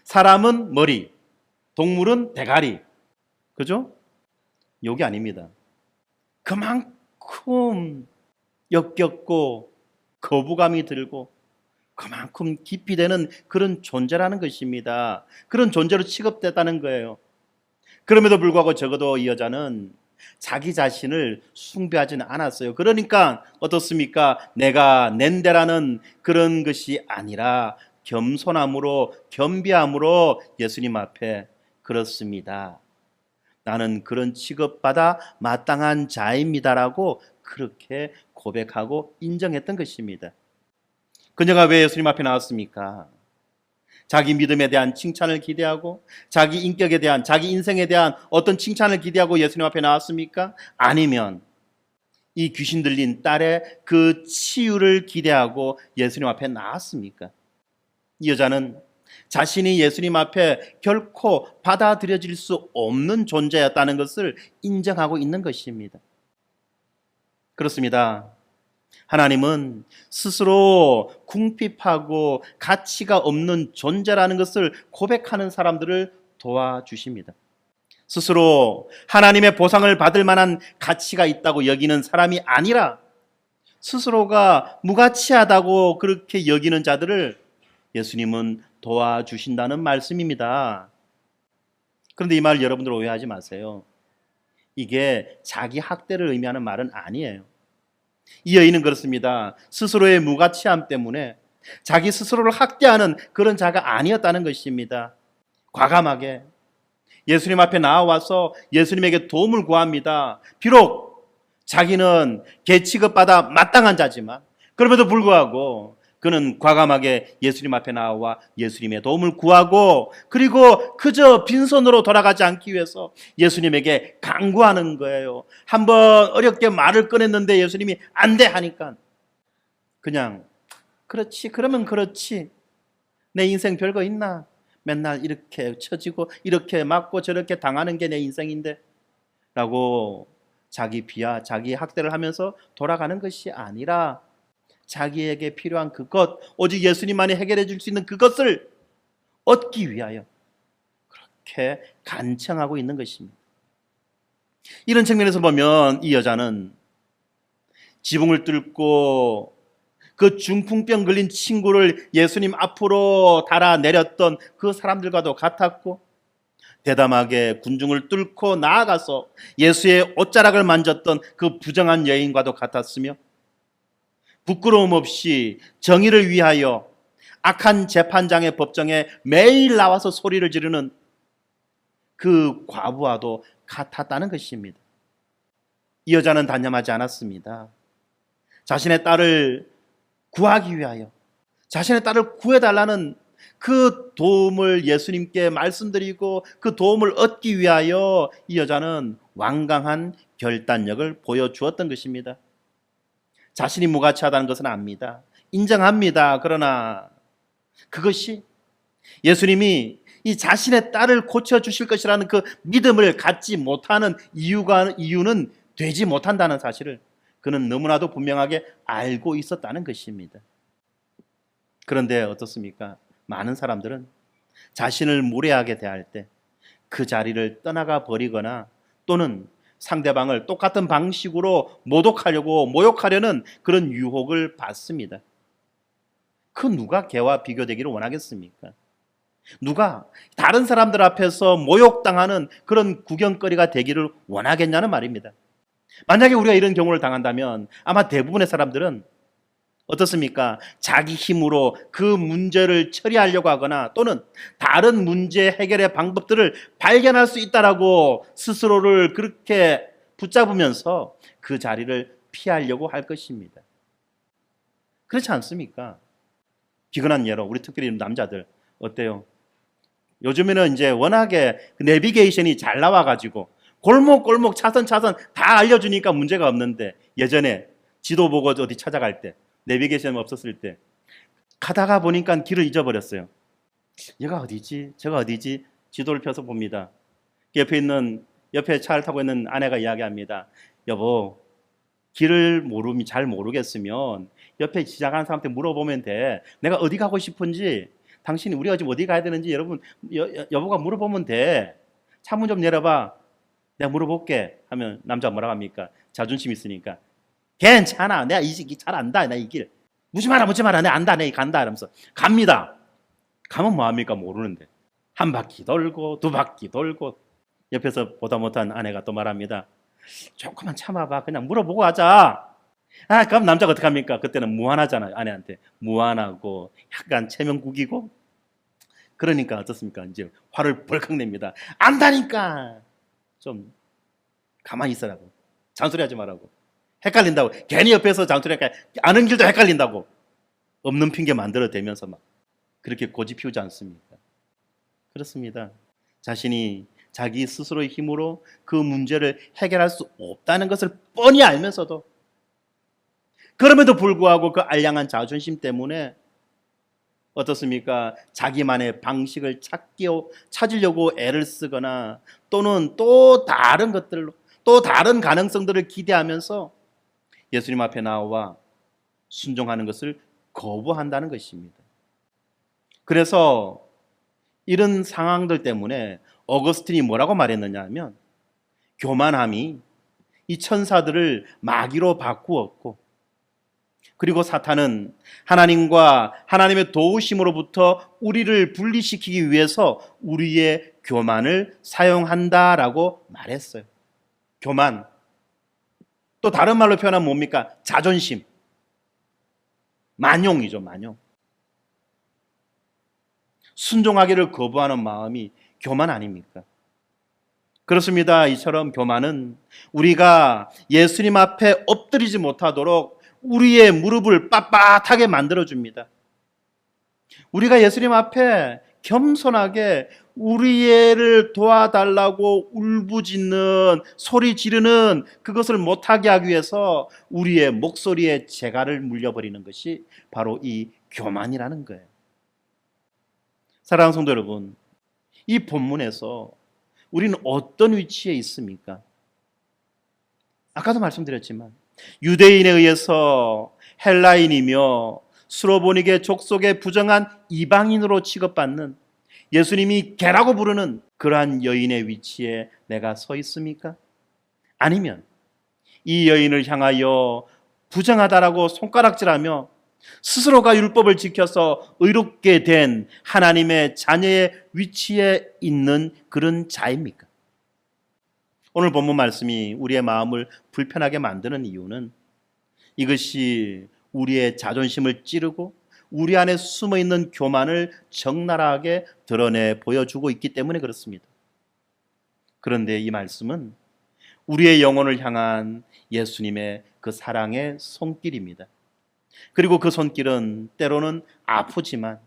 사람은 머리, 동물은 대가리. 그죠? 욕이 아닙니다. 그만큼 역겹고 거부감이 들고 그만큼 깊이 되는 그런 존재라는 것입니다. 그런 존재로 취급됐다는 거예요. 그럼에도 불구하고 적어도 이 여자는 자기 자신을 숭배하지는 않았어요. 그러니까 어떻습니까? 내가 낸데라는 그런 것이 아니라 겸손함으로, 겸비함으로 예수님 앞에, 그렇습니다, 나는 그런 취급받아 마땅한 자입니다라고 그렇게 고백하고 인정했던 것입니다. 그녀가 왜 예수님 앞에 나왔습니까? 자기 믿음에 대한 칭찬을 기대하고, 자기 인격에 대한, 자기 인생에 대한 어떤 칭찬을 기대하고 예수님 앞에 나왔습니까? 아니면 이 귀신 들린 딸의 그 치유를 기대하고 예수님 앞에 나왔습니까? 이 여자는 자신이 예수님 앞에 결코 받아들여질 수 없는 존재였다는 것을 인정하고 있는 것입니다. 그렇습니다. 하나님은 스스로 궁핍하고 가치가 없는 존재라는 것을 고백하는 사람들을 도와주십니다. 스스로 하나님의 보상을 받을 만한 가치가 있다고 여기는 사람이 아니라 스스로가 무가치하다고 그렇게 여기는 자들을 예수님은 도와주신다는 말씀입니다. 그런데 이 말 여러분들 오해하지 마세요. 이게 자기 학대를 의미하는 말은 아니에요. 이 여인은 그렇습니다. 스스로의 무가치함 때문에 자기 스스로를 학대하는 그런 자가 아니었다는 것입니다. 과감하게 예수님 앞에 나와서 예수님에게 도움을 구합니다. 비록 자기는 개 취급받아 마땅한 자지만 그럼에도 불구하고 그는 과감하게 예수님 앞에 나와 예수님의 도움을 구하고, 그리고 그저 빈손으로 돌아가지 않기 위해서 예수님에게 간구하는 거예요. 한번 어렵게 말을 꺼냈는데 예수님이 안 돼 하니까 그냥 그렇지, 그러면 그렇지, 내 인생 별거 있나, 맨날 이렇게 처지고 이렇게 맞고 저렇게 당하는 게 내 인생인데 라고 자기 비하, 자기 학대를 하면서 돌아가는 것이 아니라 자기에게 필요한 그것, 오직 예수님만이 해결해 줄 수 있는 그것을 얻기 위하여 그렇게 간청하고 있는 것입니다. 이런 측면에서 보면 이 여자는 지붕을 뚫고 그 중풍병 걸린 친구를 예수님 앞으로 달아내렸던 그 사람들과도 같았고, 대담하게 군중을 뚫고 나아가서 예수의 옷자락을 만졌던 그 부정한 여인과도 같았으며, 부끄러움 없이 정의를 위하여 악한 재판장의 법정에 매일 나와서 소리를 지르는 그 과부와도 같았다는 것입니다. 이 여자는 단념하지 않았습니다. 자신의 딸을 구하기 위하여, 자신의 딸을 구해달라는 그 도움을 예수님께 말씀드리고 그 도움을 얻기 위하여 이 여자는 완강한 결단력을 보여주었던 것입니다. 자신이 무가치하다는 것은 압니다. 인정합니다. 그러나 그것이 예수님이 이 자신의 딸을 고쳐주실 것이라는 그 믿음을 갖지 못하는 이유는 되지 못한다는 사실을 그는 너무나도 분명하게 알고 있었다는 것입니다. 그런데 어떻습니까? 많은 사람들은 자신을 무례하게 대할 때 그 자리를 떠나가 버리거나 또는 상대방을 똑같은 방식으로 모욕하려는 그런 유혹을 받습니다. 그 누가 개와 비교되기를 원하겠습니까? 누가 다른 사람들 앞에서 모욕당하는 그런 구경거리가 되기를 원하겠냐는 말입니다. 만약에 우리가 이런 경우를 당한다면 아마 대부분의 사람들은 어떻습니까? 자기 힘으로 그 문제를 처리하려고 하거나 또는 다른 문제 해결의 방법들을 발견할 수 있다라고 스스로를 그렇게 붙잡으면서 그 자리를 피하려고 할 것입니다. 그렇지 않습니까? 비근한 예로 우리 특별히 남자들 어때요? 요즘에는 이제 워낙에 내비게이션이 잘 나와가지고 골목골목 차선 다 알려주니까 문제가 없는데 예전에 지도 보고 어디 찾아갈 때 내비게이션 없었을 때 가다가 보니까 길을 잊어버렸어요. 얘가 어디지? 저가 어디지? 지도를 펴서 봅니다. 옆에 차를 타고 있는 아내가 이야기합니다. 여보, 길을 잘 모르겠으면 옆에 지나가는 사람한테 물어보면 돼. 내가 어디 가고 싶은지, 당신이 우리가 지금 어디 가야 되는지 여보가 물어보면 돼. 차문 좀 열어봐. 내가 물어볼게. 하면 남자가 뭐라고 합니까? 자존심 있으니까. 괜찮아. 내가 이 길 잘 안다. 나 이 길. 묻지 마라. 내가 안다. 내가 간다. 이러면서 갑니다. 가면 뭐합니까? 모르는데. 한 바퀴 돌고 두 바퀴 돌고 옆에서 보다 못한 아내가 또 말합니다. 조금만 참아봐. 그냥 물어보고 하자. 그럼 남자가 어떡합니까? 그때는 무안하잖아요. 아내한테. 무안하고 약간 체면국이고. 그러니까 어떻습니까? 이제 화를 벌컥 냅니다. 안다니까. 좀 가만히 있으라고. 잔소리하지 말라고. 헷갈린다고. 괜히 옆에서 잔소리할까 아는 길도 헷갈린다고. 없는 핑계 만들어 대면서 막 그렇게 고집 피우지 않습니까? 그렇습니다. 자신이 자기 스스로의 힘으로 그 문제를 해결할 수 없다는 것을 뻔히 알면서도 그럼에도 불구하고 그 알량한 자존심 때문에 어떻습니까? 자기만의 방식을 찾으려고 애를 쓰거나 또는 또 다른 것들로 또 다른 가능성들을 기대하면서 예수님 앞에 나와 순종하는 것을 거부한다는 것입니다. 그래서 이런 상황들 때문에 어거스틴이 뭐라고 말했느냐 하면 교만함이 이 천사들을 마귀로 바꾸었고 그리고 사탄은 하나님과 하나님의 도우심으로부터 우리를 분리시키기 위해서 우리의 교만을 사용한다라고 말했어요. 교만. 또 다른 말로 표현하면 뭡니까? 자존심. 만용이죠, 만용. 순종하기를 거부하는 마음이 교만 아닙니까? 그렇습니다. 이처럼 교만은 우리가 예수님 앞에 엎드리지 못하도록 우리의 무릎을 빳빳하게 만들어줍니다. 우리가 예수님 앞에 겸손하게 우리를 도와달라고 울부짖는 소리 지르는 그것을 못하게 하기 위해서 우리의 목소리에 재갈을 물려버리는 것이 바로 이 교만이라는 거예요. 사랑하는 성도 여러분, 이 본문에서 우리는 어떤 위치에 있습니까? 아까도 말씀드렸지만 유대인에 의해서 헬라인이며 수로보니게 족속의 부정한 이방인으로 취급받는 예수님이 개라고 부르는 그러한 여인의 위치에 내가 서 있습니까? 아니면 이 여인을 향하여 부정하다라고 손가락질하며 스스로가 율법을 지켜서 의롭게 된 하나님의 자녀의 위치에 있는 그런 자입니까? 오늘 본문 말씀이 우리의 마음을 불편하게 만드는 이유는 이것이 우리의 자존심을 찌르고 우리 안에 숨어있는 교만을 적나라하게 드러내 보여주고 있기 때문에 그렇습니다. 그런데 이 말씀은 우리의 영혼을 향한 예수님의 그 사랑의 손길입니다. 그리고 그 손길은 때로는 아프지만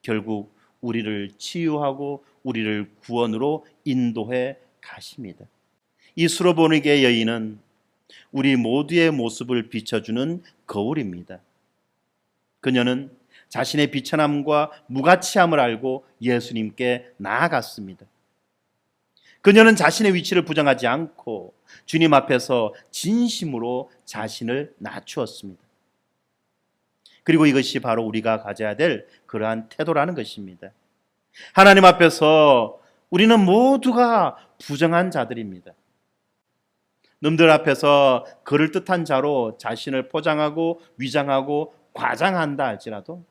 결국 우리를 치유하고 우리를 구원으로 인도해 가십니다. 이 수로보니게 여인은 우리 모두의 모습을 비춰주는 거울입니다. 그녀는 자신의 비천함과 무가치함을 알고 예수님께 나아갔습니다. 그녀는 자신의 위치를 부정하지 않고 주님 앞에서 진심으로 자신을 낮추었습니다. 그리고 이것이 바로 우리가 가져야 될 그러한 태도라는 것입니다. 하나님 앞에서 우리는 모두가 부정한 자들입니다. 놈들 앞에서 그럴듯한 자로 자신을 포장하고 위장하고 과장한다 할지라도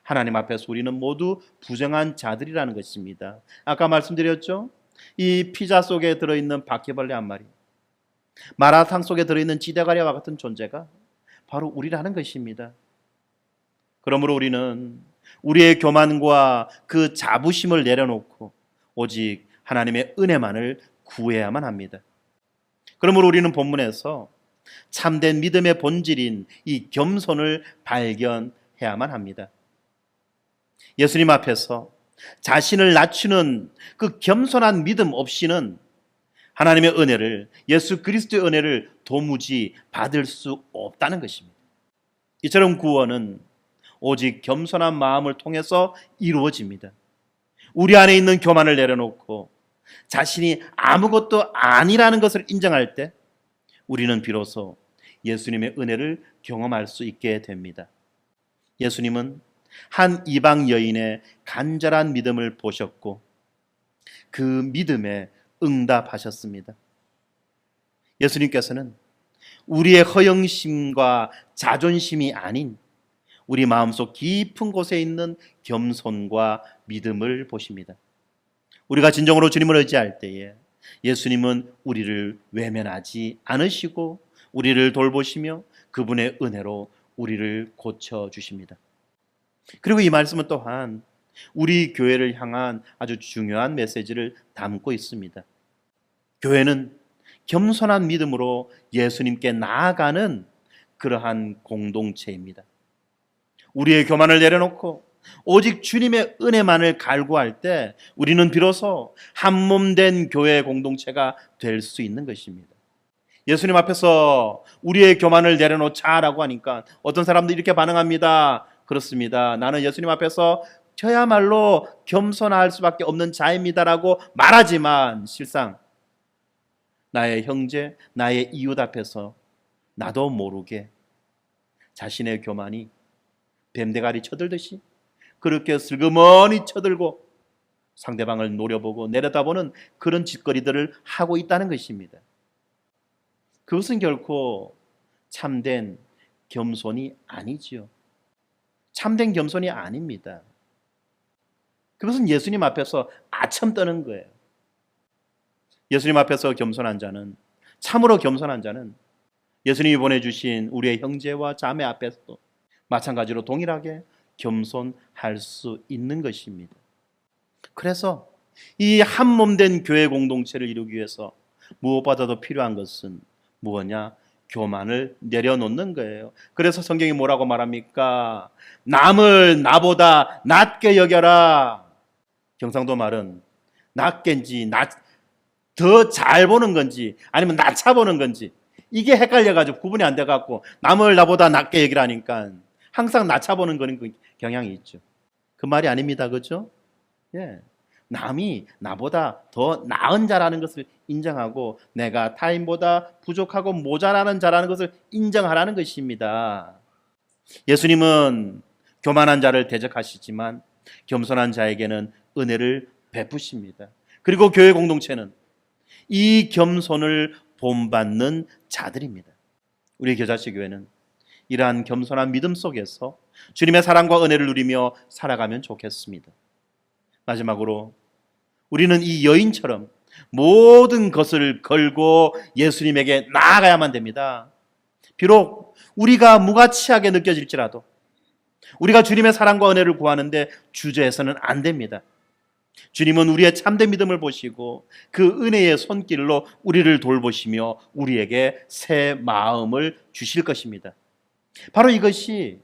하나님 앞에서 우리는 모두 부정한 자들이라는 것입니다. 아까 말씀드렸죠? 이 피자 속에 들어있는 바퀴벌레 한 마리, 마라탕 속에 들어있는 지대가리와 같은 존재가 바로 우리라는 것입니다. 그러므로 우리는 우리의 교만과 그 자부심을 내려놓고 오직 하나님의 은혜만을 구해야만 합니다. 그러므로 우리는 본문에서 참된 믿음의 본질인 이 겸손을 발견해야만 합니다. 예수님 앞에서 자신을 낮추는 그 겸손한 믿음 없이는 하나님의 은혜를, 예수 그리스도의 은혜를 도무지 받을 수 없다는 것입니다. 이처럼 구원은 오직 겸손한 마음을 통해서 이루어집니다. 우리 안에 있는 교만을 내려놓고 자신이 아무것도 아니라는 것을 인정할 때 우리는 비로소 예수님의 은혜를 경험할 수 있게 됩니다. 예수님은 한 이방 여인의 간절한 믿음을 보셨고 그 믿음에 응답하셨습니다. 예수님께서는 우리의 허영심과 자존심이 아닌 우리 마음속 깊은 곳에 있는 겸손과 믿음을 보십니다. 우리가 진정으로 주님을 의지할 때에 예수님은 우리를 외면하지 않으시고 우리를 돌보시며 그분의 은혜로 우리를 고쳐주십니다. 그리고 이 말씀은 또한 우리 교회를 향한 아주 중요한 메시지를 담고 있습니다. 교회는 겸손한 믿음으로 예수님께 나아가는 그러한 공동체입니다. 우리의 교만을 내려놓고 오직 주님의 은혜만을 갈구할 때 우리는 비로소 한몸된 교회 공동체가 될 수 있는 것입니다. 예수님 앞에서 우리의 교만을 내려놓자라고 하니까 어떤 사람들이 이렇게 반응합니다. 그렇습니다. 나는 예수님 앞에서 저야말로 겸손할 수밖에 없는 자입니다라고 말하지만 실상 나의 형제, 나의 이웃 앞에서 나도 모르게 자신의 교만이 뱀대가리 쳐들듯이 그렇게 슬그머니 쳐들고 상대방을 노려보고 내려다보는 그런 짓거리들을 하고 있다는 것입니다. 그것은 결코 참된 겸손이 아니지요. 참된 겸손이 아닙니다. 그것은 예수님 앞에서 아첨 떠는 거예요. 예수님 앞에서 겸손한 자는, 참으로 겸손한 자는 예수님이 보내주신 우리의 형제와 자매 앞에서도 마찬가지로 동일하게 겸손할 수 있는 것입니다. 그래서 이 한몸된 교회 공동체를 이루기 위해서 무엇보다도 필요한 것은 무엇냐? 교만을 내려놓는 거예요. 그래서 성경이 뭐라고 말합니까? 남을 나보다 낮게 여겨라. 경상도 말은 낮게인지 더 잘 보는 건지 아니면 낮아 보는 건지 이게 헷갈려가지고 구분이 안 돼갖고 남을 나보다 낮게 여기라니까 항상 낮아 보는 거는 그 경향이 있죠. 그 말이 아닙니다. 그렇죠? 예. 남이 나보다 더 나은 자라는 것을 인정하고 내가 타인보다 부족하고 모자라는 자라는 것을 인정하라는 것입니다. 예수님은 교만한 자를 대적하시지만 겸손한 자에게는 은혜를 베푸십니다. 그리고 교회 공동체는 이 겸손을 본받는 자들입니다. 우리 겨자씨 교회는 이러한 겸손한 믿음 속에서 주님의 사랑과 은혜를 누리며 살아가면 좋겠습니다. 마지막으로 우리는 이 여인처럼 모든 것을 걸고 예수님에게 나아가야만 됩니다. 비록 우리가 무가치하게 느껴질지라도 우리가 주님의 사랑과 은혜를 구하는데 주저해서는 안 됩니다. 주님은 우리의 참된 믿음을 보시고 그 은혜의 손길로 우리를 돌보시며 우리에게 새 마음을 주실 것입니다. 바로 이것이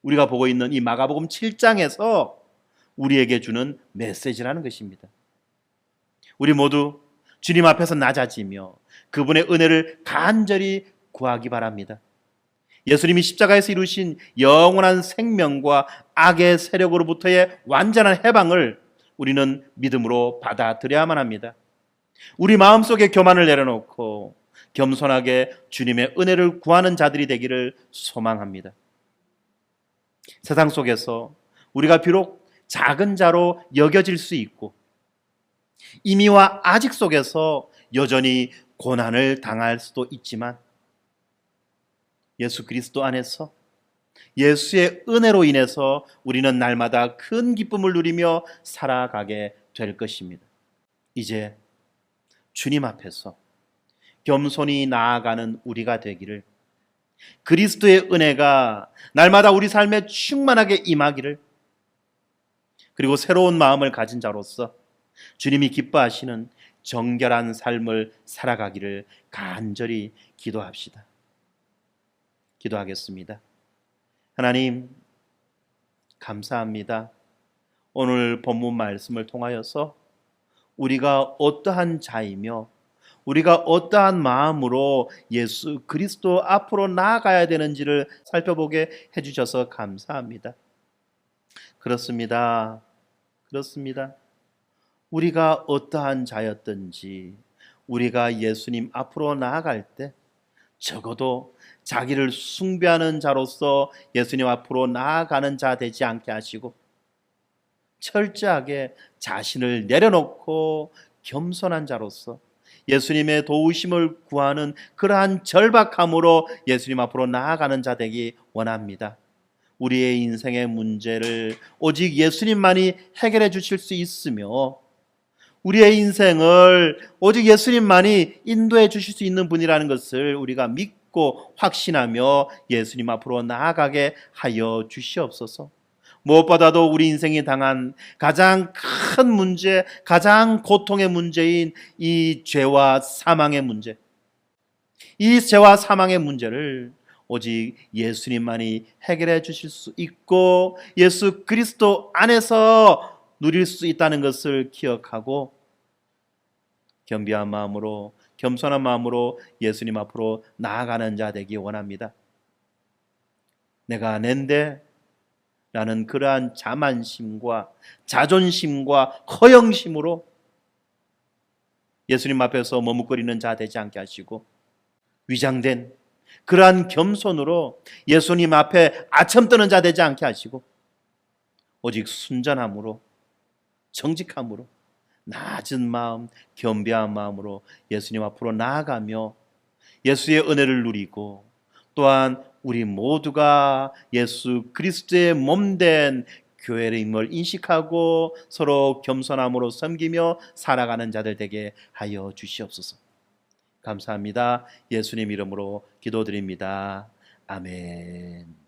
우리가 보고 있는 이 마가복음 7장에서 우리에게 주는 메시지라는 것입니다. 우리 모두 주님 앞에서 낮아지며 그분의 은혜를 간절히 구하기 바랍니다. 예수님이 십자가에서 이루신 영원한 생명과 악의 세력으로부터의 완전한 해방을 우리는 믿음으로 받아들여야만 합니다. 우리 마음속에 교만을 내려놓고 겸손하게 주님의 은혜를 구하는 자들이 되기를 소망합니다. 세상 속에서 우리가 비록 작은 자로 여겨질 수 있고 임의와 아직 속에서 여전히 고난을 당할 수도 있지만 예수 그리스도 안에서 예수의 은혜로 인해서 우리는 날마다 큰 기쁨을 누리며 살아가게 될 것입니다. 이제 주님 앞에서 겸손히 나아가는 우리가 되기를 그리스도의 은혜가 날마다 우리 삶에 충만하게 임하기를, 그리고 새로운 마음을 가진 자로서 주님이 기뻐하시는 정결한 삶을 살아가기를 간절히 기도합시다. 기도하겠습니다. 하나님, 감사합니다. 오늘 본문 말씀을 통하여서 우리가 어떠한 자이며 우리가 어떠한 마음으로 예수 그리스도 앞으로 나아가야 되는지를 살펴보게 해주셔서 감사합니다. 그렇습니다. 우리가 어떠한 자였든지 우리가 예수님 앞으로 나아갈 때 적어도 자기를 숭배하는 자로서 예수님 앞으로 나아가는 자 되지 않게 하시고, 철저하게 자신을 내려놓고 겸손한 자로서 예수님의 도우심을 구하는 그러한 절박함으로 예수님 앞으로 나아가는 자 되기 원합니다. 우리의 인생의 문제를 오직 예수님만이 해결해 주실 수 있으며, 우리의 인생을 오직 예수님만이 인도해 주실 수 있는 분이라는 것을 우리가 믿고 확신하며 예수님 앞으로 나아가게 하여 주시옵소서. 무엇보다도 우리 인생이 당한 가장 큰 문제, 가장 고통의 문제인 이 죄와 사망의 문제, 이 죄와 사망의 문제를 오직 예수님만이 해결해 주실 수 있고 예수 그리스도 안에서 누릴 수 있다는 것을 기억하고 겸비한 마음으로, 겸손한 마음으로 예수님 앞으로 나아가는 자 되기 원합니다. 내가 낸데 라는 그러한 자만심과 자존심과 허영심으로 예수님 앞에서 머뭇거리는 자 되지 않게 하시고, 위장된 그러한 겸손으로 예수님 앞에 아첨 떠는 자 되지 않게 하시고, 오직 순전함으로, 정직함으로, 낮은 마음, 겸비한 마음으로 예수님 앞으로 나아가며 예수의 은혜를 누리고, 또한 우리 모두가 예수 그리스도의 몸된 교회임을 인식하고 서로 겸손함으로 섬기며 살아가는 자들 되게 하여 주시옵소서. 감사합니다. 예수님 이름으로 기도드립니다. 아멘.